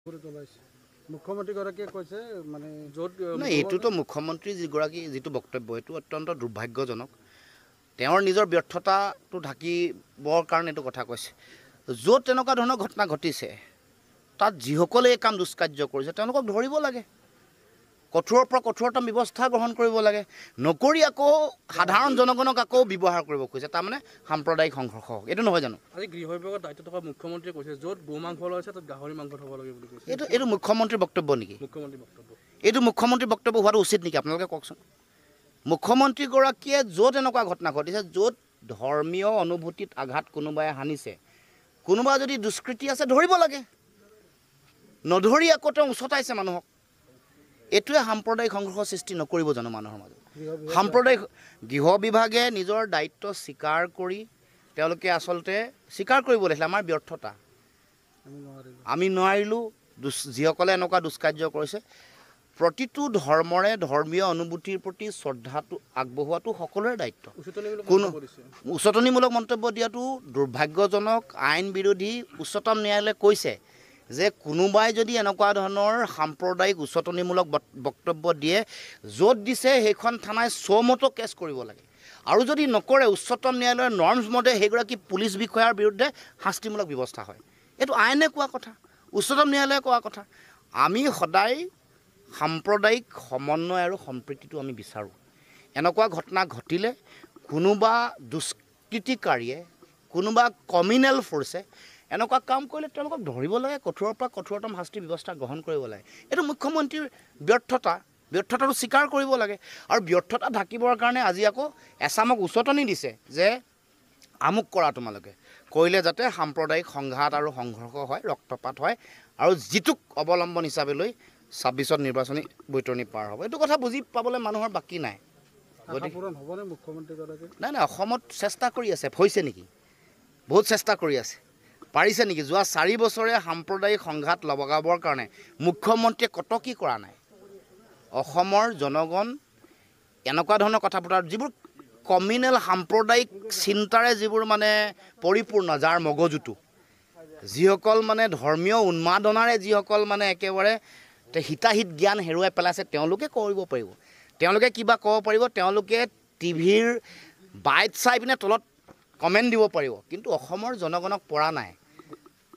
মুখ্যমন্ত্ৰীগৰাকীয়ে কৈছে মানে য'ত নাই এইটোতো মুখ্যমন্ত্ৰী যিটো বক্তব্য এইটো অত্যন্ত দুৰ্ভাগ্যজনক। তেওঁৰ নিজৰ ব্যৰ্থতাটো ঢাকিবৰ কাৰণে এইটো কথা কৈছে। য'ত তেনেকুৱা ধৰণৰ ঘটনা ঘটিছে তাত যিসকলে এই কাম দুষ্কাৰ্য কৰিছে তেওঁলোকক ধৰিব লাগে, কঠোৰৰ পৰা কঠোৰতম ব্যৱস্থা গ্ৰহণ কৰিব লাগে। নকৰি আকৌ সাধাৰণ জনগণক আকৌ ব্যৱহাৰ কৰিব খুজিছে, তাৰমানে সাম্প্ৰদায়িক সংঘৰ্ষ। এইটো নহয় জানো? আজি গৃহ বিভাগৰ দায়িত্ব থকা মুখ্যমন্ত্ৰীয়ে কৈছে য'ত গো মাংস ওলাইছে তাত গাহৰি মাংস থ'ব লাগে বুলি কৈছে। এইটো মুখ্যমন্ত্ৰীৰ বক্তব্য নেকি? মুখ্যমন্ত্ৰীৰ বক্তব্য এইটো মুখ্যমন্ত্ৰীৰ বক্তব্য হোৱাটো উচিত নেকি আপোনালোকে কওকচোন? মুখ্যমন্ত্ৰীগৰাকীয়ে য'ত এনেকুৱা ঘটনা ঘটিছে, য'ত ধৰ্মীয় অনুভূতিত আঘাত কোনোবাই সানিছে, কোনোবা যদি দুষ্কৃতি আছে ধৰিব লাগে, নধৰি আকৌ তেওঁ উচতাইছে মানুহক। এইটোৱে সাম্প্ৰদায়িক সংঘৰ্ষ সৃষ্টি নকৰিব জানো মানুহৰ মাজত? সাম্প্ৰদায়িক গৃহ বিভাগে নিজৰ দায়িত্ব স্বীকাৰ কৰি তেওঁলোকে আচলতে স্বীকাৰ কৰিব লাগিছিলে আমাৰ ব্যৰ্থতা, আমি নোৱাৰিলোঁ। যিসকলে এনেকুৱা দুষ্কাৰ্য কৰিছে, প্ৰতিটো ধৰ্মৰে ধৰ্মীয় অনুভূতিৰ প্ৰতি শ্ৰদ্ধাটো আগবঢ়োৱাটো সকলোৰে দায়িত্ব। কোনো উচতনিমূলক মন্তব্য দিয়াটো দুৰ্ভাগ্যজনক, আইন বিৰোধী। উচ্চতম ন্যায়ালয়ে কৈছে যে কোনোবাই যদি এনেকুৱা ধৰণৰ সাম্প্ৰদায়িক উচতনিমূলক বক্তব্য দিয়ে, য'ত দিছে সেইখন থানাই চৌমতো কেছ কৰিব লাগে। আৰু যদি নকৰে, উচ্চতম ন্যায়ালয়ৰ নৰ্মছ মতে সেইগৰাকী পুলিচ বিষয়াৰ বিৰুদ্ধে শাস্তিমূলক ব্যৱস্থা হয়। এইটো আইনে কোৱা কথা, উচ্চতম ন্যায়ালয়ে কোৱা কথা। আমি সদায় সাম্প্ৰদায়িক সমন্বয় আৰু সম্প্ৰীতিটো আমি বিচাৰোঁ। এনেকুৱা ঘটনা ঘটিলে কোনোবা দুষ্কৃতিকাৰীয়ে, কোনোবা কমিউনেল ফ'ৰ্চে এনেকুৱা কাম কৰিলে তেওঁলোকক ধৰিব লাগে, কঠোৰৰ পৰা কঠোৰতম শাস্তিৰ ব্যৱস্থা গ্ৰহণ কৰিব লাগে। এইটো মুখ্যমন্ত্ৰীৰ ব্যৰ্থতাটো স্বীকাৰ কৰিব লাগে। আৰু ব্যৰ্থতা ঢাকিবৰ কাৰণে আজি আকৌ এচামক উচতনি দিছে যে আমুক কৰা তোমালোকে, কৰিলে যাতে সাম্প্ৰদায়িক সংঘাত আৰু সংঘৰ্ষ হয়, ৰক্তপাত হয়, আৰু যিটোক অৱলম্বন হিচাপে লৈ ২৬ত নিৰ্বাচনী বৈতৰণি পাৰ হ'ব। এইটো কথা বুজি পাবলৈ মানুহৰ বাকী নাই। নাই, অসমত চেষ্টা কৰি আছে, হৈছে নেকি? বহুত চেষ্টা কৰি আছে, পাৰিছে নেকি? যোৱা ৪ বছৰে সাম্প্ৰদায়িক সংঘাত লগাবৰ কাৰণে মুখ্যমন্ত্ৰীয়ে কত কি কৰা নাই? অসমৰ জনগণ এনেকুৱা ধৰণৰ কথা পতাৰ যিবোৰ কমিউনেল সাম্প্ৰদায়িক চিন্তাৰে যিবোৰ মানে পৰিপূৰ্ণ, যাৰ মগজুটো, যিসকল মানে ধৰ্মীয় উন্মাদনাৰে যিসকল মানে একেবাৰে হিতাহিত জ্ঞান হেৰুৱাই পেলাইছে, তেওঁলোকে কৰিব পাৰিব, তেওঁলোকে কিবা ক'ব পাৰিব, তেওঁলোকে টিভিৰ বাইট চাই পিনে তলত কমেণ্ট দিব পাৰিব। কিন্তু অসমৰ জনগণক পৰা নাই।